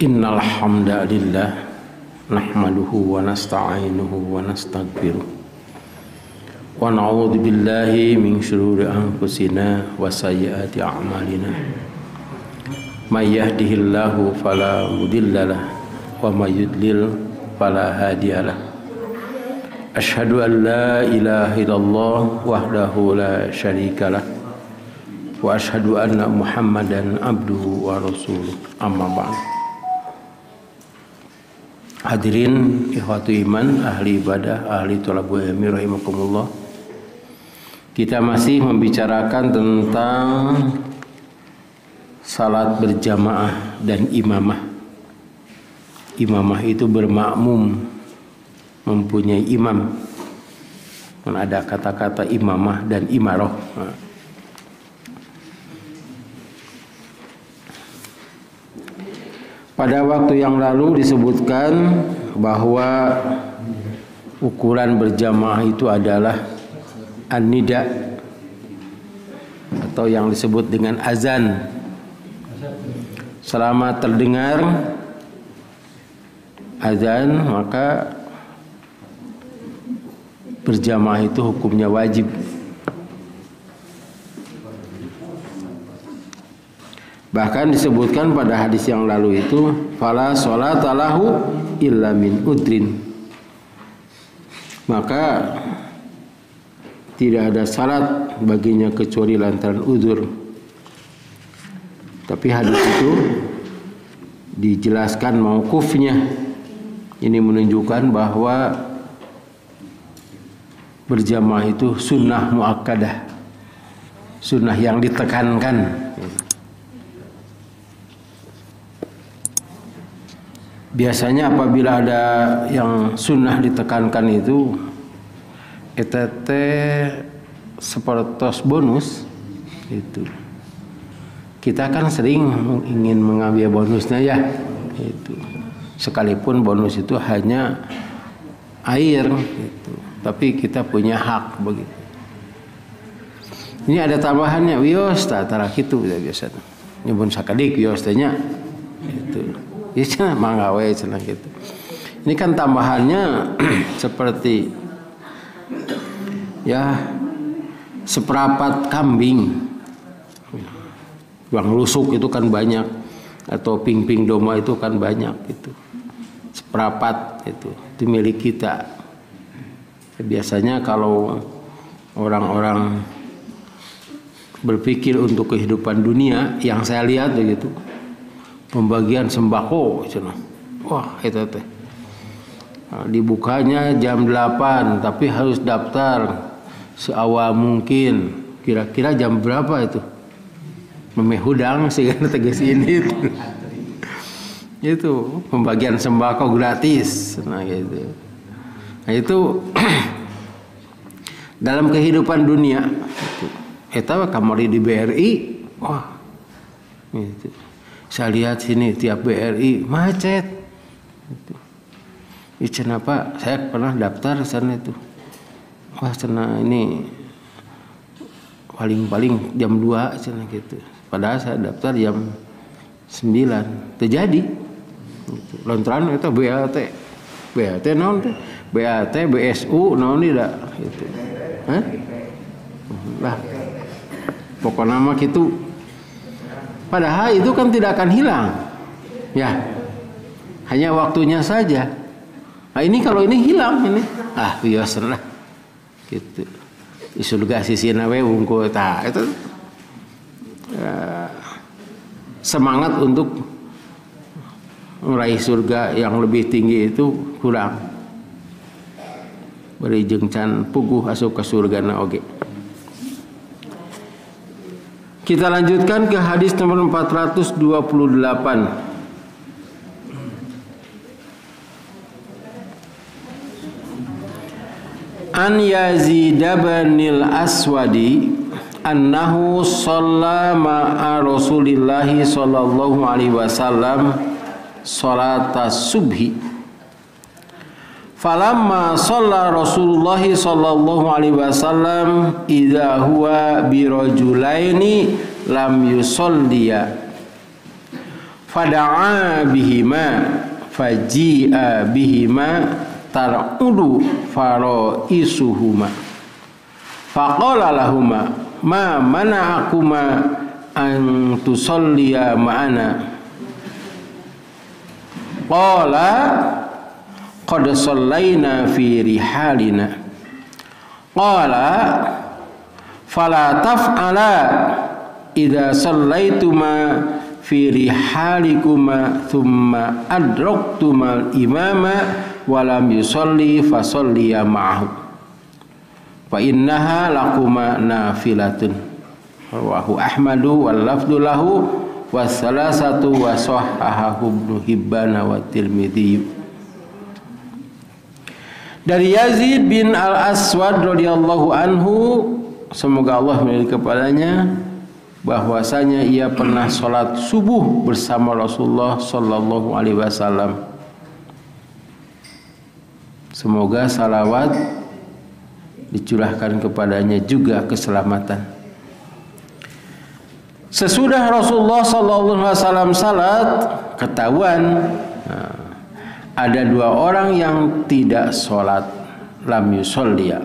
Innal hamdalillah nahmaduhu wa nasta'inuhu wa nastaghfiruh wa na'udzu billahi min shururi anfusina wa sayyiati a'malina. May yahdihillahu fala mudhillalah wa may yudlil fala hadiyalah. Asyhadu an la ilaha illallah wahdahu la syarikalah wa asyhadu anna Muhammadan abduhu wa rasuluh. Amma ba'd. Hadirin ikhwatu iman, ahli ibadah, ahli thalabul ilmi rahimakumullah. Kita masih membicarakan tentang salat berjamaah dan imamah. Imamah itu bermakmum, mempunyai imam. Dan ada kata-kata imamah dan imarah. Pada waktu yang lalu disebutkan bahwa ukuran berjamaah itu adalah an-nida atau yang disebut dengan azan. Selama terdengar azan maka berjamaah itu hukumnya wajib. Bahkan disebutkan pada hadis yang lalu itu fala sholata lahu illa min udrin. Maka tidak ada salat baginya kecuali lantaran udzur. Tapi hadis itu dijelaskan mauqufnya. Ini menunjukkan bahwa berjamaah itu sunnah muakkadah, sunnah yang ditekankan. Biasanya apabila ada yang sunnah ditekankan itu ETT sepertos bonus itu. Kita kan sering ingin mengambil bonusnya ya itu. Sekalipun bonus itu hanya air gitu. Tapi kita punya hak begitu. Ini ada tambahannya wios tara kitu biasa. Nyebun sakadik wios teh nya itu. Ya cenah mangga we cenah gitu. Ini kan tambahannya seperti ya seprapat kambing. Uang lusuk itu kan banyak atau ping-ping domba itu kan banyak gitu. Seprapat itu milik kita. Biasanya kalau orang-orang berpikir untuk kehidupan dunia yang saya lihat begitu. Pembagian sembako cenah. Wah, itu teh. Dibukanya jam 8 tapi harus daftar seawal mungkin. Kira-kira jam berapa itu? Memeh hudang sehingga tegas ini itu. Itu pembagian sembako gratis. Nah gitu. Nah itu dalam kehidupan dunia eta kamari di BRI. Wah. Gitu. Saya lihat sini tiap BRI macet. Icen apa? Saya pernah daftar sana itu. Wah, sana ini paling jam 2 sana gitu. Padahal saya daftar jam 9. Terjadi. Lontaran itu BAT. BAT naon teh? BAT, BSU naon tidak gitu. Hah? Lah. Pokoknya mah gitu. Padahal itu kan tidak akan hilang, ya, hanya waktunya saja. Nah ini kalau ini hilang ini, biasa lah, gitu. Di surga sisi nawe wungkul ta itu semangat untuk meraih surga yang lebih tinggi itu kurang. Beri jengcan puguh asup ke surga na oge. Kita lanjutkan ke hadis nomor 428. An Yazid bin al-Aswadi annahu shalla ma'a Rasulillah sallallahu alaihi wasallam salatas subhi. Falamma shalla Rasulullah sallallahu alaihi wasallam idza huwa birajulaini lam yusalliya fada'a bihima faji'a bihima tar'udu faraisuhuma faqala lahuma ma mana'akuma an tusalliya ma'ana qala qad sallaina fi rihalina qala fala taf'ala idza sallaituma fi rihalikuma thumma adraktumal imama wa lam yusalli fasalliya ma'ahu fa innaha lakuma nafilatun rawahu Ahmadu wal lafdhu lahu wassalasatu wa sahhahahu Ibnu Hibban wa Tirmidzi. Dari Yazid bin Al-Aswad radhiyallahu anhu, semoga Allah meridai kepadanya, bahwasanya ia pernah sholat subuh bersama Rasulullah sallallahu alaihi wasallam. Semoga salawat dicurahkan kepadanya juga keselamatan. Sesudah Rasulullah sallallahu alaihi wasallam salat, ketahuan ada dua orang yang tidak sholat, lam yusolliya.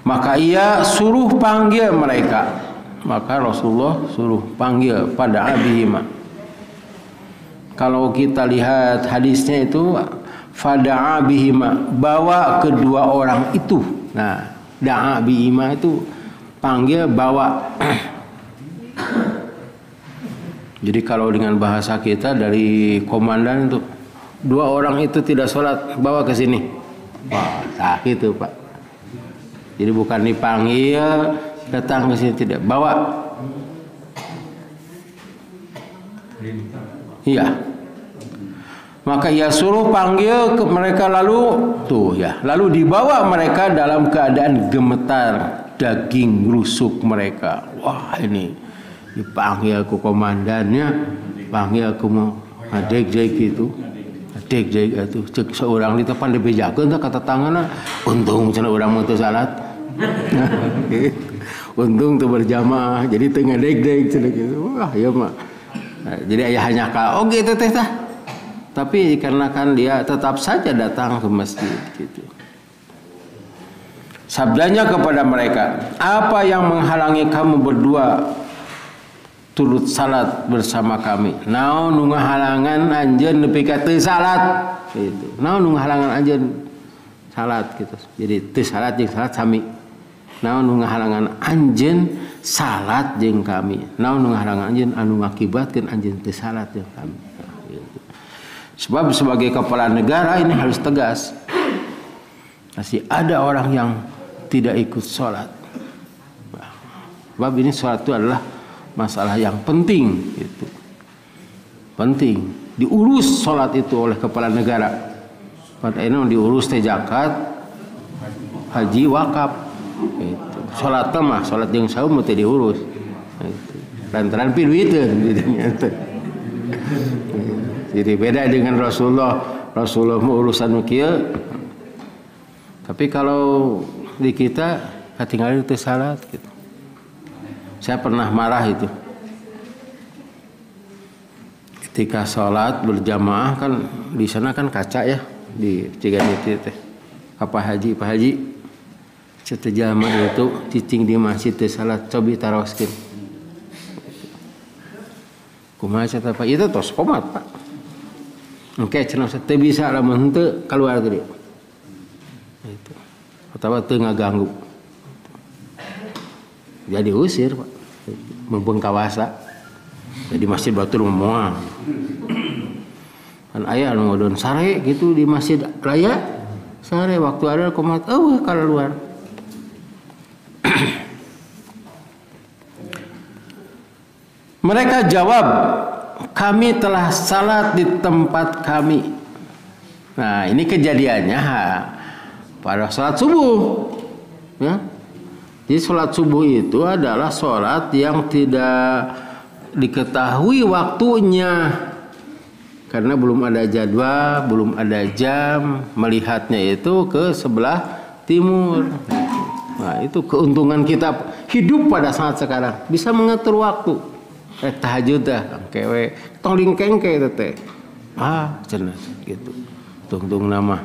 Maka ia suruh panggil mereka. Maka Rasulullah suruh panggil pada abihima. Kalau kita lihat hadisnya itu fada'a bihima, bawa kedua orang itu. Nah, da'a bihima itu panggil, bawa. Jadi kalau dengan bahasa kita dari komandan itu, dua orang itu tidak sholat, bawa ke sini. Wah, sakit itu Pak. Jadi bukan dipanggil datang ke sini, tidak, bawa. Iya. Maka ia suruh panggil ke mereka, lalu lalu dibawa mereka dalam keadaan gemetar, daging rusuk mereka. Wah, ini dipanggil ke komandannya, panggil ke adek gitu. Adek itu cek seorang di depan dibejakeun kata tanganna, untung cenah urang mah teu salat. Untung teu berjamaah, jadi teu ngadeg-deg cenah gitu. Wah, ieu mah. Jadi aya hanya ka oge teh tah. Tapi dikarenakan dia tetap saja datang ke masjid gitu. Sabdanya kepada mereka, apa yang menghalangi kamu berdua turut salat bersama kami? Naon nu ngahalangan anjeun nepi ka teu salat gitu. Naon nu ngahalangan anjeun salat gitu. Jadi teu salat jeung salat sami. Naon nu ngahalangan anjeun salat jeung kami? Naon nu ngahalangan anjeun anu ngakibatkeun anjeun teu salat jeung kami? Nah, gitu. Sebab sebagai kepala negara ini harus tegas. Masih ada orang yang tidak ikut sholat. Sebab ini sholat itu adalah masalah yang penting, gitu. Penting diurus sholat itu oleh kepala negara. Pada ini diurus teh zakat, haji, wakaf. Gitu. Sholat mah sholat yang saum teh diurus. Gitu. Lantaran piduiteun gitu. Jadi beda dengan Rasulullah. Rasulullah mau urusan kieu. Tapi kalau di kita ketinggalan itu salat gitu. Saya pernah marah itu. Ketika sholat berjamaah kan di sana kan kaca ya di Ciganiti teh. Pak Haji ceute jalma itu cicing di masjid teh salat cobi taroskeun. Kumaha cenah Pak? Itu tos komat Pak. Engke cenah teu bisa lamun henteu keluar teh. Itu. Atau teu ngaganggu. Jadi usir Pak. Mumpung kawasa. Jadi masjid batur moal. Kan aya anu ngodon sare gitu di masjid raya. Sare waktu ada komat kalau luar. Mereka jawab, kami telah salat di tempat kami. Nah, ini kejadiannya pada salat subuh. Ya. Jadi salat subuh itu adalah salat yang tidak diketahui waktunya. Karena belum ada jadwal, belum ada jam, melihatnya itu ke sebelah timur. Nah, itu keuntungan kita hidup pada saat sekarang, bisa mengatur waktu. tahajud dah kewe tong lingkengke teh cenah gitu tung nama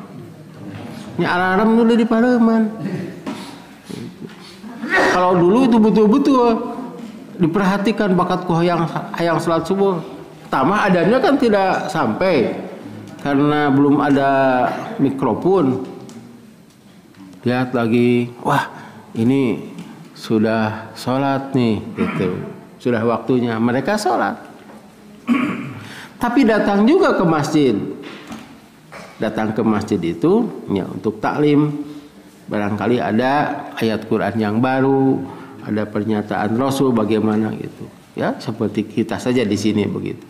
nya alarm dulu di pareuman. Kalau dulu itu betul-betul diperhatikan bakat ku hayang salat subuh. Pertama adanya kan tidak sampai karena belum ada mikrofon. Lihat lagi, wah ini sudah sholat nih, gitu. Sudah waktunya mereka sholat. Tapi datang juga ke masjid. Datang ke masjid itu ya untuk taklim. Barangkali ada ayat Quran yang baru, ada pernyataan Rasul bagaimana gitu. Ya seperti kita saja di sini begitu.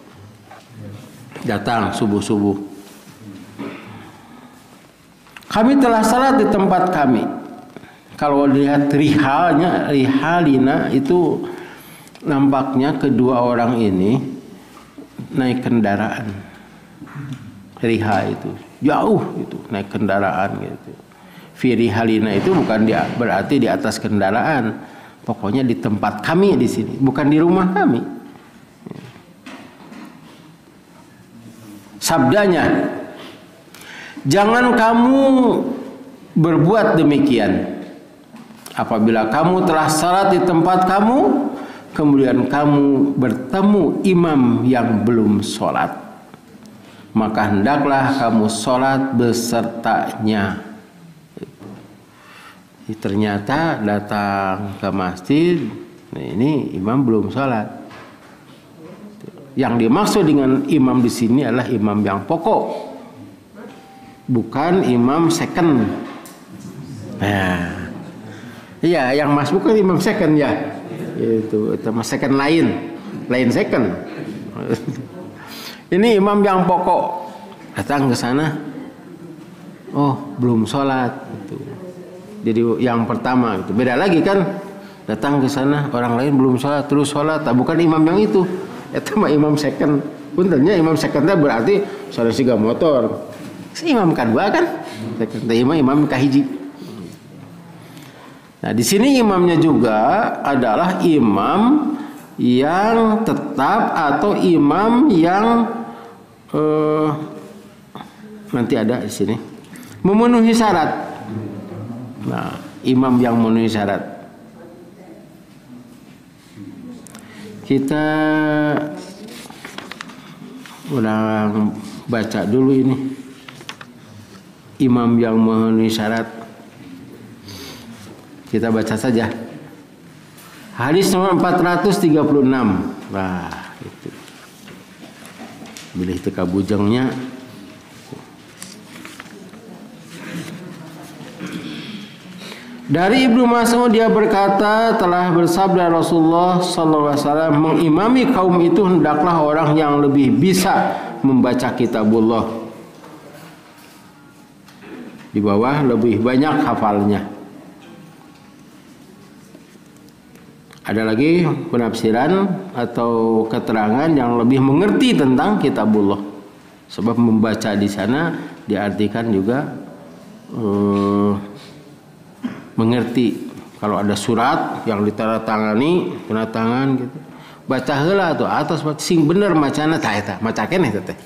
Datang subuh-subuh. Kami telah salat di tempat kami. Kalau lihat rihalina itu nampaknya kedua orang ini naik kendaraan. Riha itu jauh itu naik kendaraan gitu. Fi rihalina itu bukan berarti di atas kendaraan. Pokoknya di tempat kami di sini, bukan di rumah kami. Sabdanya, jangan kamu berbuat demikian. Apabila kamu telah salat di tempat kamu, kemudian kamu bertemu imam yang belum salat, maka hendaklah kamu salat besertanya. Ternyata datang ke masjid, nah ini imam belum salat. Yang dimaksud dengan imam di sini adalah imam yang pokok, bukan imam second. Nah, iya, yang masuk kan imam second ya. Itu second lain second. Ini imam yang pokok datang ke sana, oh belum sholat. Gitu. Jadi yang pertama itu beda lagi kan, datang ke sana orang lain belum sholat terus sholat, bukan imam yang itu mah imam second. Puntennya imam secondnya berarti sholat siga motor. Imam kedua kan, second imam kahiji. Nah, di sini imamnya juga adalah imam yang tetap atau imam yang nanti ada di sini memenuhi syarat. Nah, imam yang memenuhi syarat. Kita ulang baca dulu ini imam yang memenuhi syarat. Kita baca saja. Hadis nomor 436. Wah, itu. Bilih teka bujengnya. Dari Ibnu Mas'ud dia berkata, telah bersabda Rasulullah sallallahu alaihi wasallam, mengimami kaum itu hendaklah orang yang lebih bisa membaca kitabullah. Di bawah lebih banyak hafalnya. Ada lagi penafsiran atau keterangan yang lebih mengerti tentang kitabullah. Sebab membaca di sana diartikan juga mengerti. Kalau ada surat yang ditandatangani, tanda tangan gitu. Baca heula tuh atas sing bener macana tah eta, maca keneh teh.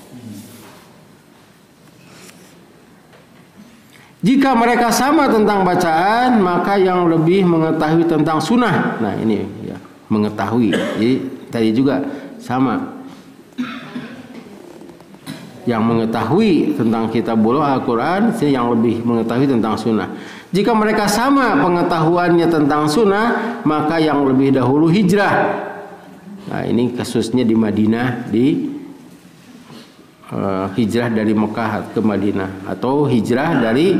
Jika mereka sama tentang bacaan, maka yang lebih mengetahui tentang sunnah. Nah ini ya, mengetahui. Jadi tadi juga sama. Yang mengetahui tentang kitabullah Al-Quran, yang lebih mengetahui tentang sunnah. Jika mereka sama pengetahuannya tentang sunnah, maka yang lebih dahulu hijrah. Nah ini kasusnya di Madinah, hijrah dari Mekah ke Madinah atau hijrah dari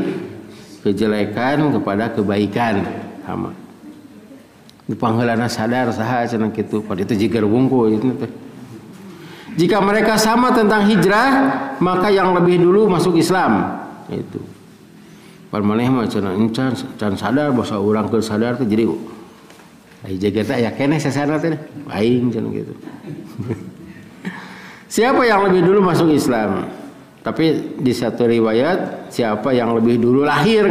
kejelekan kepada kebaikan sama. Di pangheulana sadar saha cenah kitu, pada itu jigar wungkul itu teh. Jika mereka sama tentang hijrah, maka yang lebih dulu masuk Islam. Itu. Pan maneh mah cenah can sadar basa urang keur sadar teh jadi ai jaga ya keneh sasana teh aing cenah gitu. Siapa yang lebih dulu masuk Islam? Tapi di satu riwayat, siapa yang lebih dulu lahir?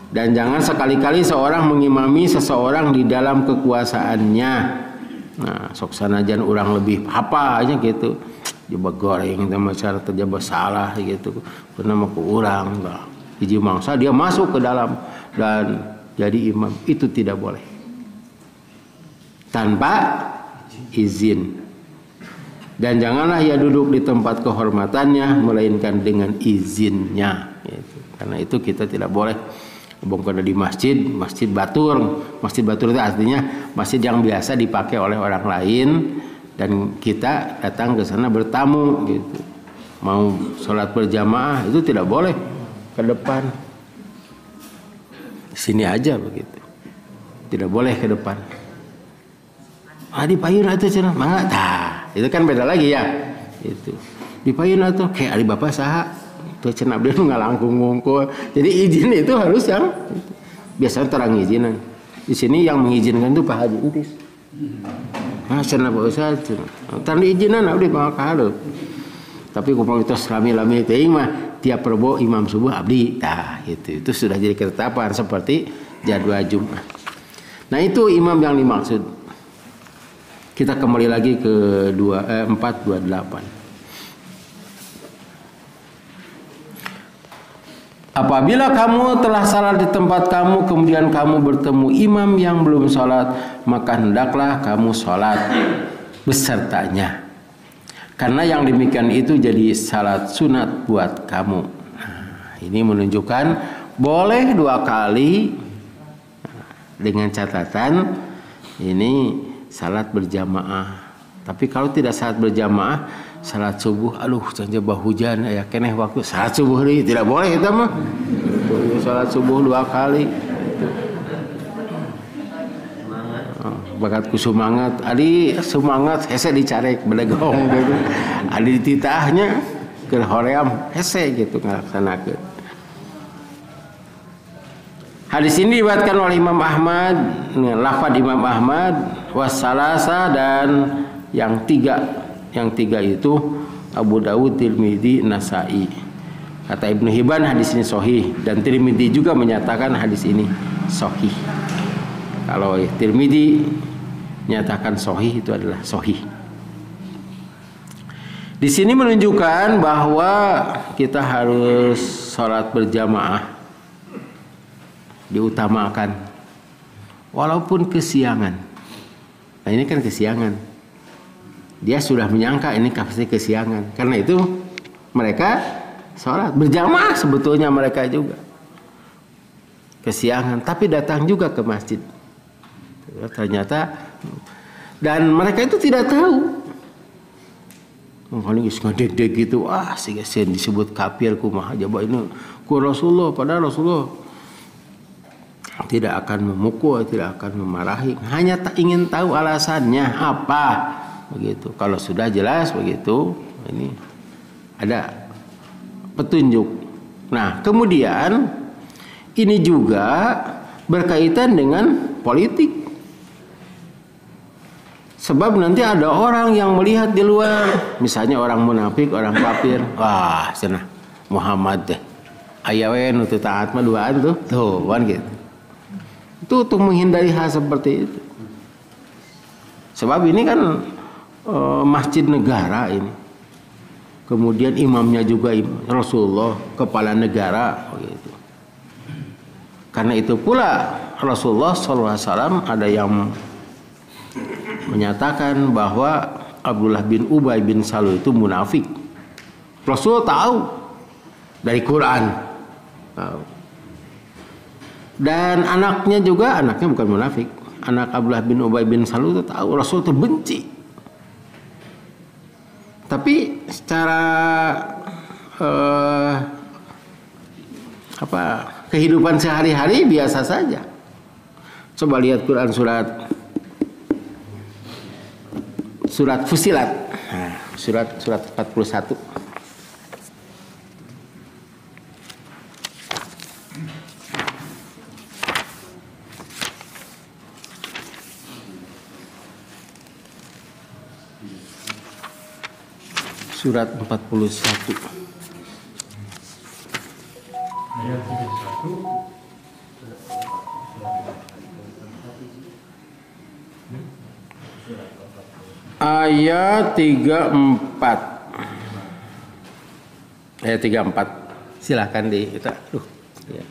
Dan jangan sekali-kali seorang mengimami seseorang di dalam kekuasaannya. Nah, sok sanajan urang lebih apa aja gitu. Coba goreng teh masyarakat coba salah gitu. Pernah ke urang nah, hiji mangsa dia masuk ke dalam dan jadi imam, itu tidak boleh. Tanpa izin. Dan janganlah ia duduk di tempat kehormatannya melainkan dengan izinnya gitu. Karena itu kita tidak boleh bongkar di masjid, masjid batur. Masjid batur itu artinya masjid yang biasa dipakai oleh orang lain dan kita datang ke sana bertamu gitu. Mau sholat berjamaah itu tidak boleh ke depan. Sini aja begitu. Tidak boleh ke depan. Di payun atuh cenah, mangga tah. Itu kan beda lagi ya. Itu. Di payun atuh kayak ari bapak saha. Tuh cenah abdi nu ngalangkung ngungkul. Jadi izin itu harus yang biasanya terang izinan. Di sini yang mengizinkan itu Pak Haji Entis. Nah, cenah Pak Ustaz cenah. Tan diizinan abdi mangga kahadeuk. Tapi kumaha itu lami-lami teuing mah tiap Rebo imam subuh abdi. Tah, itu sudah jadi ketetapan seperti jadwal Jumat. Nah, itu imam yang dimaksud. Kita kembali lagi ke 428. Apabila kamu telah salat di tempat kamu kemudian kamu bertemu imam yang belum salat, maka hendaklah kamu salat besertanya. Karena yang demikian itu jadi salat sunat buat kamu. Nah, ini menunjukkan boleh 2 kali dengan catatan ini salat berjamaah. Tapi kalau tidak salat berjamaah, salat subuh, coba hujan ya keneh waktu salat subuh ini tidak boleh itu mah. Salat subuh 2 kali. Bakatku semangat, adi semangat hese dicarek belegong gitu. Adi dititahnya ke hoream hese gitu ngalaksanakeun. Hadis ini diriwayatkan oleh Imam Ahmad, lafaz Imam Ahmad wassalasa dan yang tiga itu Abu Dawud, Tirmidzi, Nasa'i. Kata Ibnu Hibban hadis ini sahih dan Tirmidzi juga menyatakan hadis ini sahih. Kalau Tirmidzi nyatakan sahih itu adalah sahih. Di sini menunjukkan bahwa kita harus sholat berjamaah diutamakan walaupun kesiangan. Nah, ini kan kesiangan. Dia sudah menyangka ini pasti kesiangan. Karena itu mereka sholat berjamaah sebetulnya mereka juga kesiangan, tapi datang juga ke masjid. Ternyata dan mereka itu tidak tahu. Kalau ngedek gitu, sih disebut kafir kumaha jaba ini ku Rasulullah, padahal Rasulullah tidak akan memukul, tidak akan memarahi, hanya ingin tahu alasannya apa begitu. Kalau sudah jelas begitu, ini ada petunjuk. Nah, kemudian ini juga berkaitan dengan politik. Sebab nanti ada orang yang melihat di luar, misalnya orang munafik, orang kafir, cenah Muhammad deh. Aya we nu teu taat mah duaan tuh kan gitu. Itu untuk menghindari hal seperti itu. Sebab ini kan masjid negara ini. Kemudian imamnya juga Rasulullah, kepala negara gitu. Karena itu pula Rasulullah SAW ada yang menyatakan bahwa Abdullah bin Ubay bin Salul itu munafik. Rasul tahu dari Quran. Tahu. Dan anaknya bukan munafik. Anak Abdullah bin Ubay bin Salul itu tahu Rasul itu benci. Tapi secara kehidupan sehari-hari biasa saja. Coba lihat Quran surat Fusilat. Nah, surat 41. Surat 41. Ayat 31. ayat 34. Ayat 34. Silakan di itu. Ya.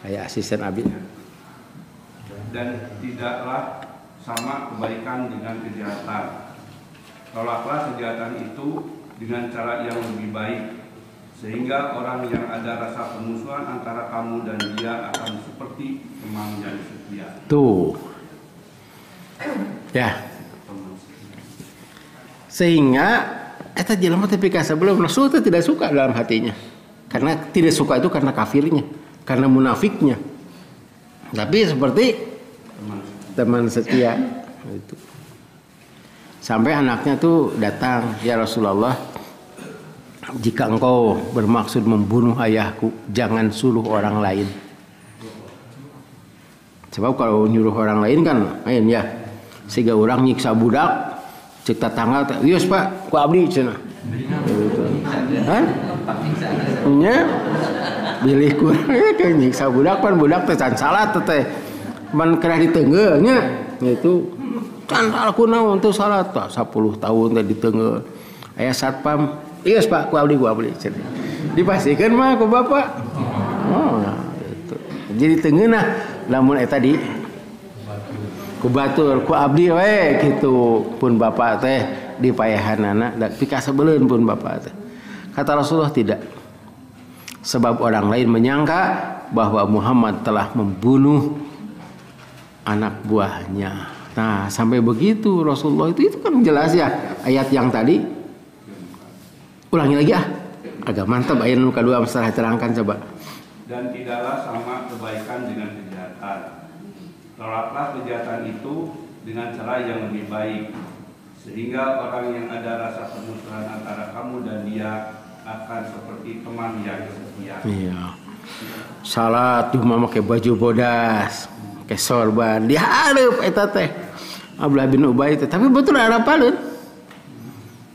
Kayak asisten Abi. Dan tidaklah sama kebaikan dengan kejahatan. Tolaklah kejahatan itu dengan cara yang lebih baik, sehingga orang yang ada rasa permusuhan antara kamu dan dia akan seperti teman yang setia. Tuh. Ya. Sehingga eta jelema teh pika sebelum Rasul teh tidak suka dalam hatinya. Karena tidak suka itu karena kafirnya, karena munafiknya. Tapi seperti teman setia itu. Sampai anaknya tuh datang, "Ya Rasulullah, jika engkau bermaksud membunuh ayahku, jangan suruh orang lain." Sebab kalau nyuruh orang lain kan lain ya. Siga orang nyiksa budak, cek tetangga teh, "Yus Pak, ku abdi cenah." Gitu. Hah? Nya bilih kurang ke nyiksa budak pan budak teh can salat teh. Man kena diteungeu nya gitu. Can aku naon teu salat tah 10 tahun teh diteungeu. Aya satpam, "Yus Pak, ku abdi cenah." Dipasikeun mah ku bapak. Oh, gitu. Jadi teungeunah lamun eta di ku batur ku abdi we gitu pun bapak teh dipayahanana da pika sabeuleun pun bapak teh. Kata Rasulullah tidak. Sebab orang lain menyangka bahwa Muhammad telah membunuh anak buahnya. Nah, sampai begitu Rasulullah itu kan jelas ya ayat yang tadi. Ulangi lagi ah. Agak mantap ayat nu kadua masalah terangkan coba. Dan tidaklah sama kebaikan dengan kejahatan. Tolaklah kejahatan itu dengan cara yang lebih baik, sehingga orang yang ada rasa permusuhan antara kamu dan dia akan seperti teman yang setia. Iya. Salat cuma pakai baju bodas, pakai sorban, dihareup eta teh. Abdullah bin Ubay teh, tapi betul harapaleun.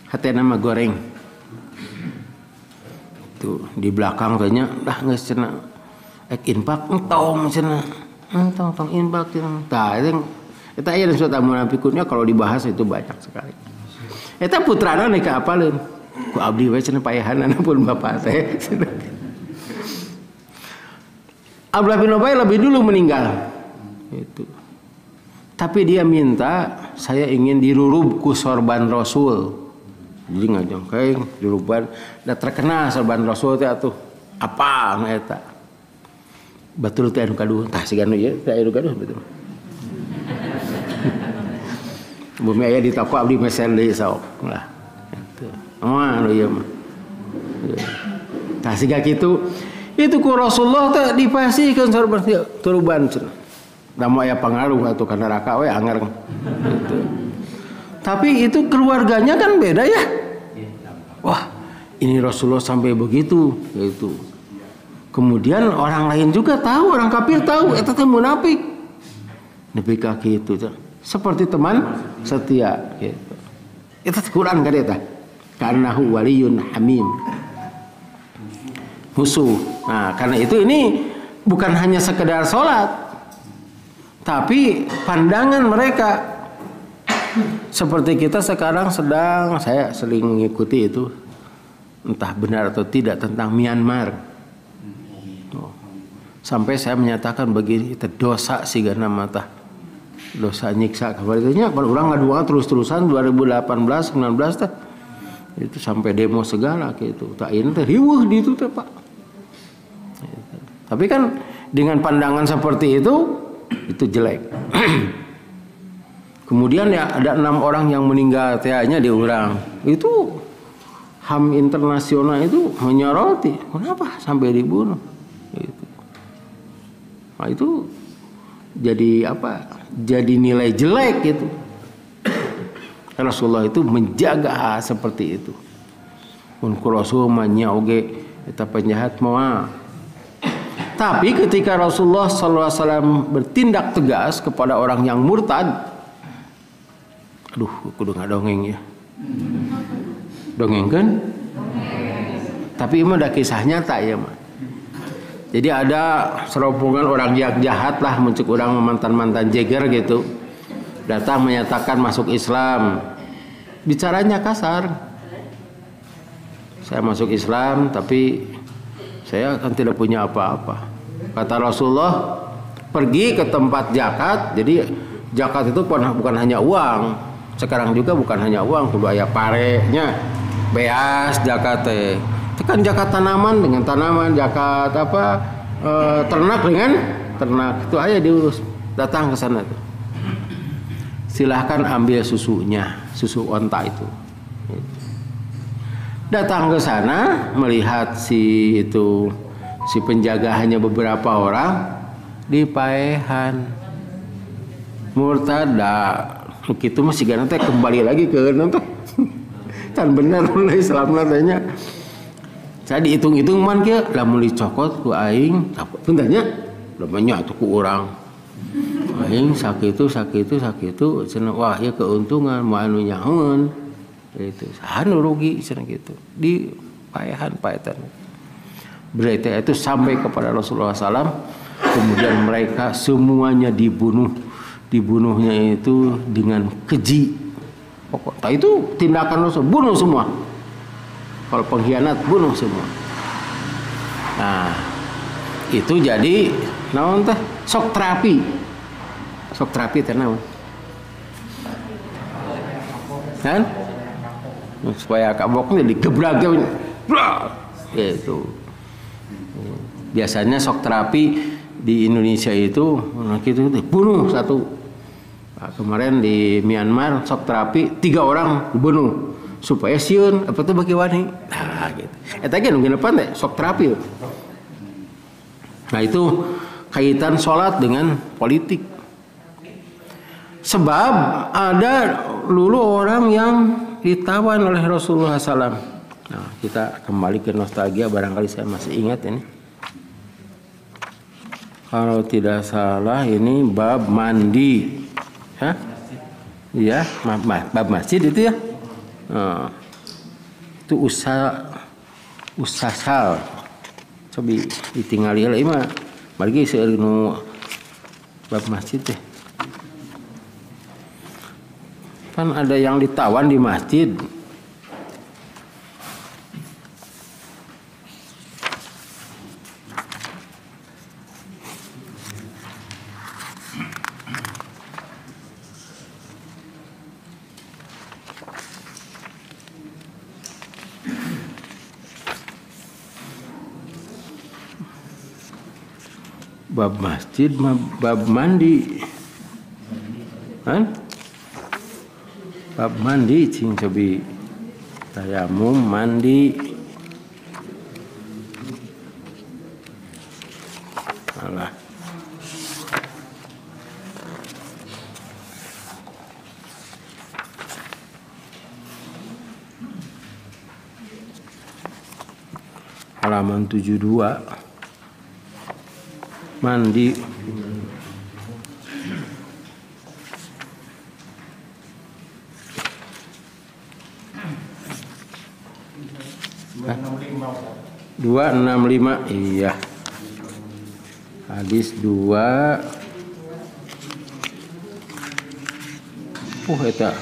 Hatena mah goreng. Tuh di belakang teh nya dah geus cenah. Ek infak entong cenah. Tong infak tah eta aya di surat munafiqunnya kalau dibahas itu banyak sekali. Eta putrana nek apaleun ku abdi we cenah payahanana pun bapak teh. Abdullah bin Ubay lebih dulu meninggal. Itu. Tapi dia minta saya ingin dirurub ku sorban Rasul. Jadi ngajongkeun diruban da terkenal sorban Rasul teh atuh apa eta. Batul teh anu kaduh tah siga nu ieu teh anu kaduh betul. Bumi aya di toko abdi mesen deui sok lah. Itu. Moal anu ieu mah. Tah siga kitu itu ku Rasulullah teh dipasihkeun sorban turban cenah. Lamun aya pangaruh atuh ka neraka we anger. Gitu. Tapi itu keluarganya kan beda ya. Wah, ini Rasulullah sampai begitu gitu. Kemudian orang lain juga tahu, orang kafir tahu, eta teh munafik. Nepi ka kitu teh. Seperti teman setia gitu. Itu Quran ka eta. Karnahu waliyun hamim. Musuh. Nah, karena itu ini bukan hanya sekedar sholat, tapi pandangan mereka seperti kita sekarang sedang, saya sering mengikuti itu, entah benar atau tidak tentang Myanmar. Sampai saya menyatakan begini, itu dosa sih karena mata dosa nyiksa kabar itunya. Kalau orang ngaduan terus-terusan 2018, 19 teh itu sampai demo segala gitu. Tak ini teh riweuh di itu teh Pak. Tapi kan dengan pandangan seperti itu jelek. Kemudian ya ada 6 orang yang meninggal tehnya diurang. Itu HAM internasional itu menyoroti, kenapa sampai dibunuh? Gitu. Nah itu jadi apa? Jadi nilai jelek gitu. Rasulullah itu menjaga seperti itu. Mun Rasul manya oge eta penjahat moal. Tapi ketika Rasulullah SAW bertindak tegas kepada orang yang murtad, aduh, kudu ngadongeng ya. Dongeng kan? Tapi ini ada kisah nyata ya mah. Jadi ada serombongan orang yang jahat lah, muncul orang mantan-mantan jeger gitu, datang menyatakan masuk Islam. bicaranya kasar. Saya masuk Islam tapi saya kan tidak punya apa-apa. Kata Rasulullah, pergi ke tempat zakat. Jadi zakat itu bukan hanya uang. Sekarang juga bukan hanya uang, kudu aya parenya. Beas zakat teh. Itu kan zakat tanaman dengan tanaman, zakat ternak dengan ternak. Itu aja diurus. Datang ke sana tuh. Silahkan ambil susunya, susu onta itu. Datang ke sana melihat si penjaga hanya beberapa orang di paehan murtada gitu masih gana teh kembali lagi ke nanti kan bener mulai Islam tanya saya dihitung-hitung man kia lamun dicokot ku aing bentarnya namanya atuh ku urang aing sakitu cenah wah ya keuntungan moal anu nyahoeun itu sahanu rugi cenah gitu di paehan paetan berita itu sampai kepada Rasulullah SAW. Kemudian mereka semuanya dibunuhnya itu dengan keji. Pokoknya itu tindakan Rasul, bunuh semua. Kalau pengkhianat bunuh semua. Nah itu jadi naon teh sok terapi teh naon kan supaya kaboknya digebrak gitu. Biasanya shock terapi di Indonesia itu gitu bunuh satu. Nah, kemarin di Myanmar shock terapi 3 orang dibunuh supaya sieun apa tuh bagi wani. Nah gitu. Eta ge nu depan teh shock terapi. Nah itu kaitan sholat dengan politik. Sebab ada dulu orang yang ditawan oleh Rasulullah SAW. Nah kita kembali ke nostalgia, barangkali saya masih ingat ini. Kalau tidak salah ini bab mandi, hah? Iya, bab masjid itu ya. Nah, itu usasal. Coba ditinggali lah ima. Bagi seueur bab masjid teh. Kan ada yang ditawan di masjid. Bab masjid, bab mandi, kan? Bab mandi, cing cobi tayamum mandi, alah. Halaman 72. Mandi Hah? 265 iya hadis 2 eta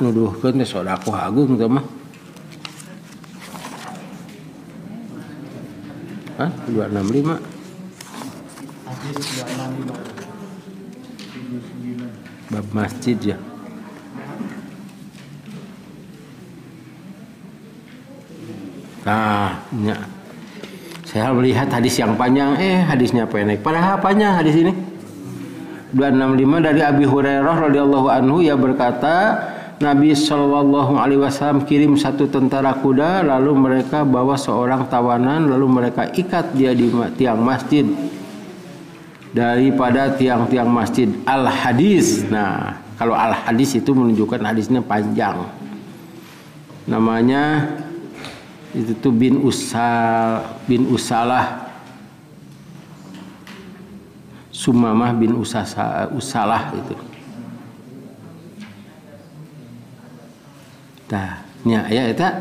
nuduhkeun teh sodaqoh agung teh mah 265 bab masjid ya. Nah, ya. Saya melihat hadis yang panjang, hadisnya pendek. Padahal panjang hadis ini. 265 dari Abi Hurairah radhiyallahu anhu ia berkata, Nabi Shallallahu Alaihi Wasallam kirim satu tentara kuda, lalu mereka bawa seorang tawanan, lalu mereka ikat dia di tiang masjid. Daripada tiang-tiang masjid al-hadis. Nah, kalau al-hadis itu menunjukkan hadisnya panjang. Namanya itu tuh bin Usalah Sumamah bin Usalah itu. Nah, nya ya eta.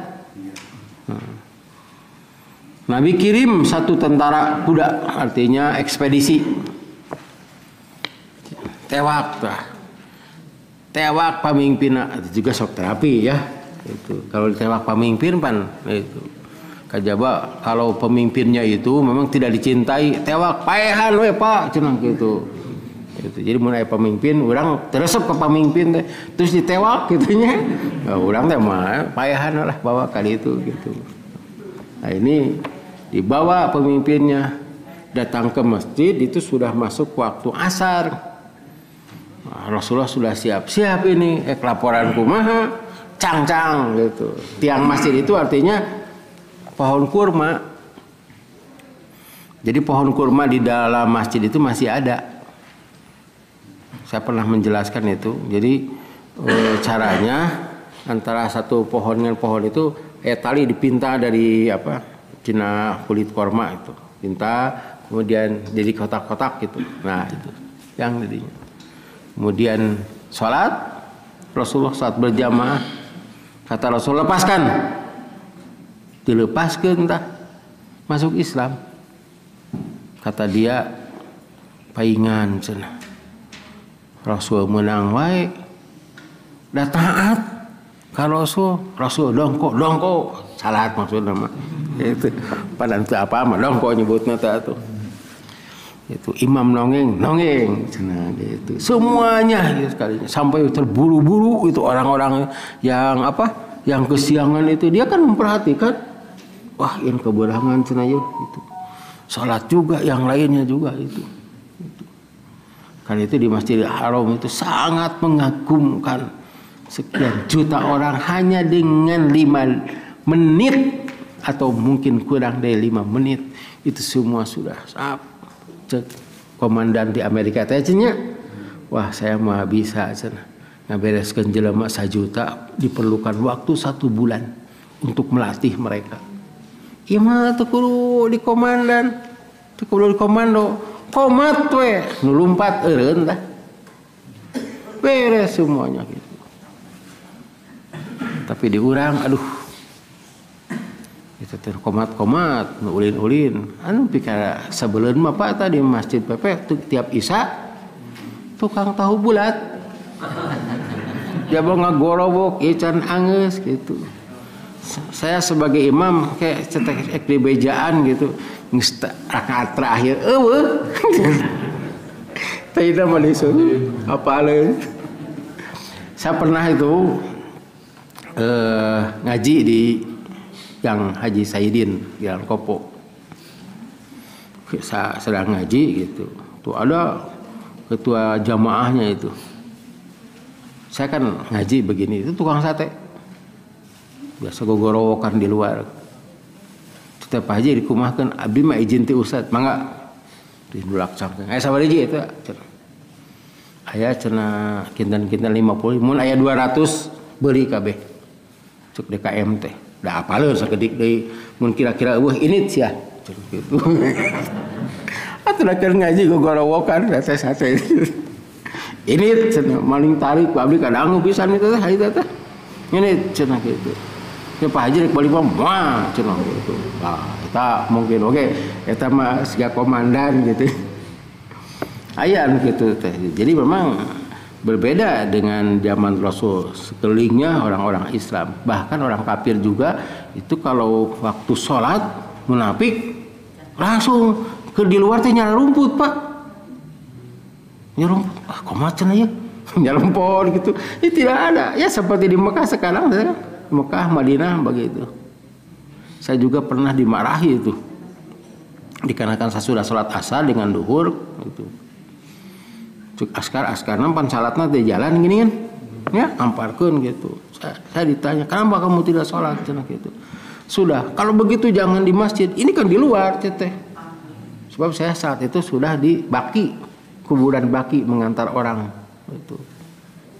Nabi kirim satu tentara kuda, artinya ekspedisi. Tewak tah. tewak pamimpinna itu juga sok terapi ya. Itu kalau ditewak pamimpin pan itu kajaba kalau pemimpinnya itu memang tidak dicintai tewak paehan we Pak cenah gitu. Itu jadi mun aya pemimpin urang teresep ke pemimpin teh terus ditewak gitunya. Nah, urang teh mah paehan lah bawa kali itu gitu. Nah ini dibawa pemimpinnya datang ke masjid itu sudah masuk waktu asar. Nah, Rasulullah sudah siap-siap ini laporan kumaha cang-cang gitu. Tiang masjid itu artinya pohon kurma. Jadi pohon kurma di dalam masjid itu masih ada. Saya pernah menjelaskan itu. Jadi caranya antara satu pohon dengan pohon itu tali dipinta dari cina kulit korma itu. Pinta kemudian jadi kotak-kotak gitu. Nah itu yang jadinya. Kemudian sholat Rasulullah saat berjamaah kata Rasulullah lepaskan. Dilepaskan tah masuk Islam. Kata dia paingan cenah. Rasul menang wae da taat ka Rasul dongko salat maksudna mah itu padahal teu apa mah dongko nyebutna teh atuh itu imam nongeng cenah gitu semuanya gitu sekalinya sampai terburu-buru itu orang-orang yang yang kesiangan itu dia kan memperhatikan wah ini keberangan cenah yeuh gitu salat juga yang lainnya juga itu. Karena itu di Masjidil Haram itu sangat mengagumkan sekian juta orang hanya dengan 5 menit atau mungkin kurang dari 5 menit itu semua sudah komandan di Amerika tanya wah saya mah bisa cenah ngabereskeun jelema 1 juta diperlukan waktu 1 bulan untuk melatih mereka. Ieu mah teu kudu di komandan, teu kudu di komando. Komat we nu lumpat eureun tah. Beres semuanya gitu. Tapi di urang aduh. Itu teh komat-komat nu ulin-ulin. Anu pikara sabeuleun mah Pak tadi masjid Pepe tiap Isya tukang tahu bulat. Dia mau ngagorobok ican angeus gitu. Saya sebagai imam kayak cetek di bejaan gitu. Rakaat terakhir eueuh teh mah disuruh apaleun. Saya pernah itu ngaji di yang Haji Saidin di Jalan Kopo. Saya sedang ngaji gitu. Tuh ada ketua jamaahnya itu. Saya kan ngaji begini itu tukang sate. Biasa gogorowokan di luar. Setiap haji dikumahkan abdi mah izin ti ustad mangga didulak cangkeng aya sabaraha eta aya cenah kinten-kinten 50 mun aya 200 beuli kabeh cek DKM teh da apaleun sakedik deui mun kira-kira eueuh ini sia cek kitu atuh keur ngaji gogorowokan sate ini cenah maling tarik abdi kadang pisan itu teh hayu teh ini cenah kitu. Ya Pak Haji rek balik mah cenah gitu. Nah, eta mungkin oke, eta mah siga komandan gitu. Aya anu kitu teh. Jadi memang berbeda dengan zaman Rasul. Sekelilingnya orang-orang Islam, bahkan orang kafir juga itu kalau waktu sholat munafik langsung ke di luar teh nyala rumput, Pak. Nyala rumput. Kumaha cenah ya? Nyala rumput gitu. Ini tidak ada. Ya seperti di Mekah sekarang Mekah, Madinah begitu. Saya juga pernah dimarahi itu. Dikarenakan saya sudah sholat asar dengan duhur itu. Cuk askar nampan salatna teh jalan gini kan. Ya, amparkeun gitu. Saya ditanya, "Kenapa kamu tidak sholat?" cenah gitu. Sudah, kalau begitu jangan di masjid. Ini kan di luar, teh. Sebab saya saat itu sudah di Baki, kuburan Baki mengantar orang itu.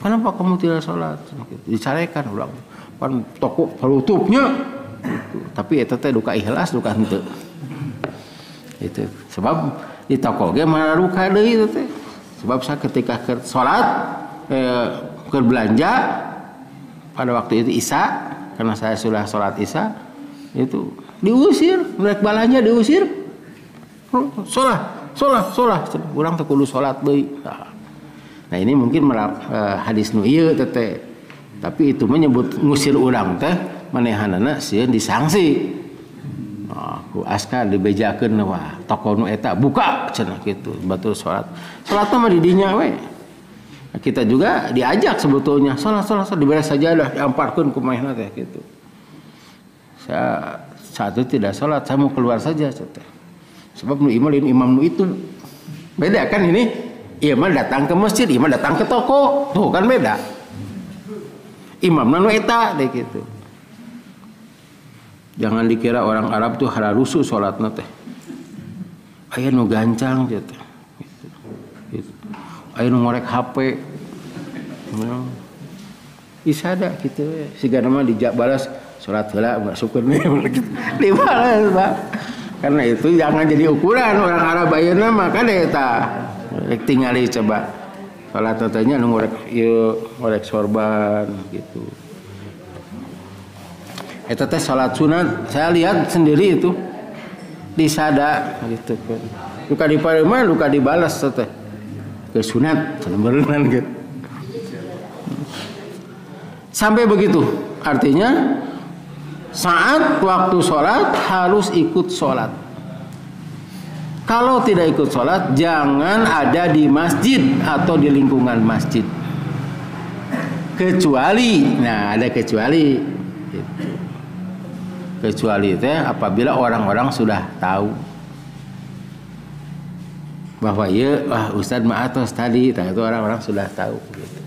Kenapa kamu tidak sholat? Dicarekan ulang. Pan toko pelutupnya gitu. Tapi eta teh duka ikhlas duka henteu. Itu sebab di toko ge mah duka deui itu teh. Sebab saya ketika ke salat ke belanja pada waktu itu Isya karena saya sudah salat Isya itu diusir, mereka balanya diusir. Salat. Urang teh kudu salat deui. Nah, Nah ini mungkin hadis nu ieu teh. Tapi itu menyebut ngusir urang teh manehanana sieun disangsi. Ku askar dibejakeun wah toko nu eta buka cenah kitu batur salat. Salatna mah di dinya we. Kita juga diajak sebetulnya salat diberi sajadah diamparkeun ku manehna teh gitu. Saya saat itu tidak salat, saya mau keluar saja teh. Sebab nu imam nu itu beda kan ini. Imam datang ke masjid, imam datang ke toko. Tuh kan beda. Imam nu eta deh gitu. Jangan dikira orang Arab tuh hararusu salatna teh. Aya nu gancang gitu. Aya nu ngorek HP. Isada gitu we. Sigana mah dijak balas salat heula enggak syukur nih dibalas Pak. Karena itu jangan jadi ukuran orang Arab ayeuna mah kan eta. Rek tingali coba. Salat tanya nu ngorek ieu ngorek sorban gitu. Eta teh salat sunat, saya lihat sendiri itu di sada gitu kan. Luka diparima, luka dibalas teh. Ke sunat, beneran gitu. Sampai begitu, artinya saat waktu sholat harus ikut sholat. Kalau tidak ikut sholat, jangan ada di masjid atau di lingkungan masjid. Kecuali, nah ada kecuali. Gitu. Kecuali itu apabila orang-orang sudah tahu bahwa ya Ustadz Ma'atos tadi, nah itu orang-orang sudah tahu. Gitu.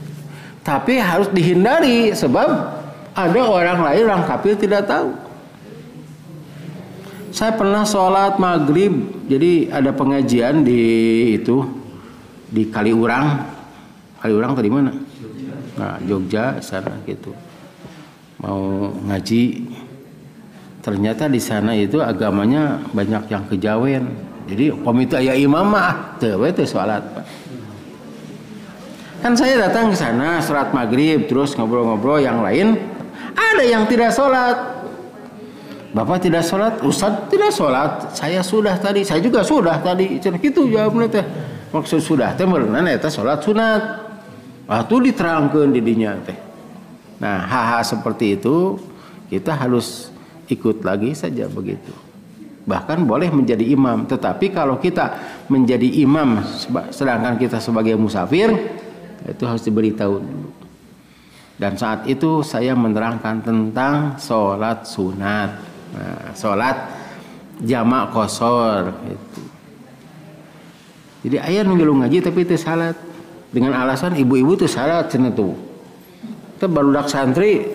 Tapi harus dihindari sebab ada orang lain, orang kafir tidak tahu. Saya pernah sholat maghrib, jadi ada pengajian di Kaliurang. Kaliurang tadi mana? Nah Jogja sana gitu. Mau ngaji. Ternyata di sana itu agamanya banyak yang kejawen. Jadi komite aya imam mah teu we teu salat, Pak. Kan saya datang ke sana salat maghrib terus ngobrol-ngobrol yang lain ada yang tidak salat. Bapak tidak salat, Ustaz tidak salat. Saya sudah tadi, saya juga sudah tadi. Cenah kitu jawabna teh. Maksud sudah teh meureunan eta salat sunat. Atuh diterangkeun di dinya teh. Nah, hal-hal seperti itu kita harus ikut lagi saja begitu. Bahkan boleh menjadi imam. Tetapi kalau kita menjadi imam sedangkan kita sebagai musafir, itu harus diberitahu dulu. Dan saat itu saya menerangkan tentang sholat sunat. Nah, sholat jamak qashar gitu. Jadi aya nu ngilu ngaji tapi teu salat. Dengan alasan ibu-ibu teu salat cenah tuh. Teh barudak santri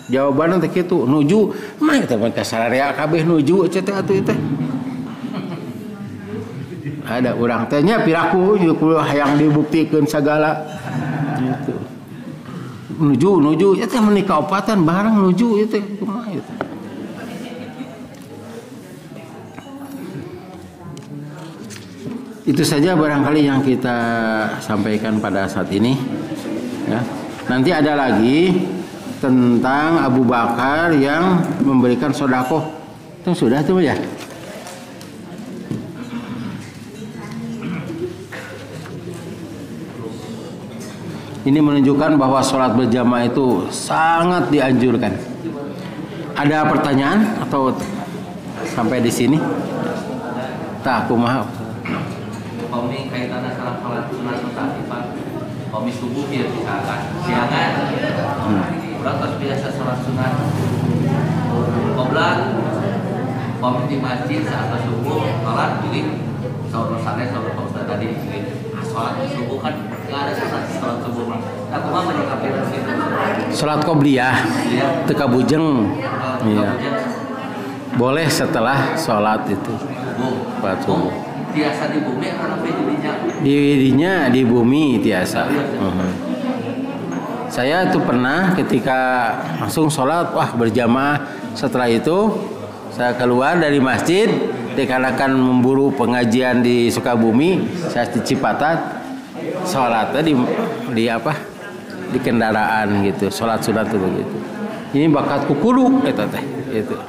jawabannya teh kitu nuju mah teh kasararea kabeh nuju teh atuh teh. Ada urang teh nya piraku kudu hayang dibuktikeun sagala gitu. Nuju eta meni kaopatan bareng nuju teh kumaha eta. Itu saja barangkali yang kita sampaikan pada saat ini ya. Nanti ada lagi tentang Abu Bakar yang memberikan sedekah. Itu sudah tuh ya. Ini menunjukkan bahwa sholat berjamaah itu sangat dianjurkan. Ada pertanyaan atau sampai di sini? Tak, aku maaf. Kami kaitannya salah sholat sunat mutaati Pak. Kami subuh ya misalkan siangan. Orang terus biasa sholat sunat. Qobla kami di masjid saat subuh sholat jadi sahur sanes sahur Ustaz tadi. Sholat subuh kan nggak ada sholat subuh mah. Aku mah menyikapi itu. Sholat qobliyah, teu kabujeng. Iya. Boleh setelah sholat itu. Subuh. Tiasa di bumi atau di dinya di bumi tiasa. Saya itu pernah ketika langsung sholat berjamaah. Setelah itu saya keluar dari masjid dikarenakan memburu pengajian di Sukabumi, saya di Cipatat sholatnya di kendaraan gitu, sholat sunat itu begitu. Ini bakat kukudu eta teh gitu.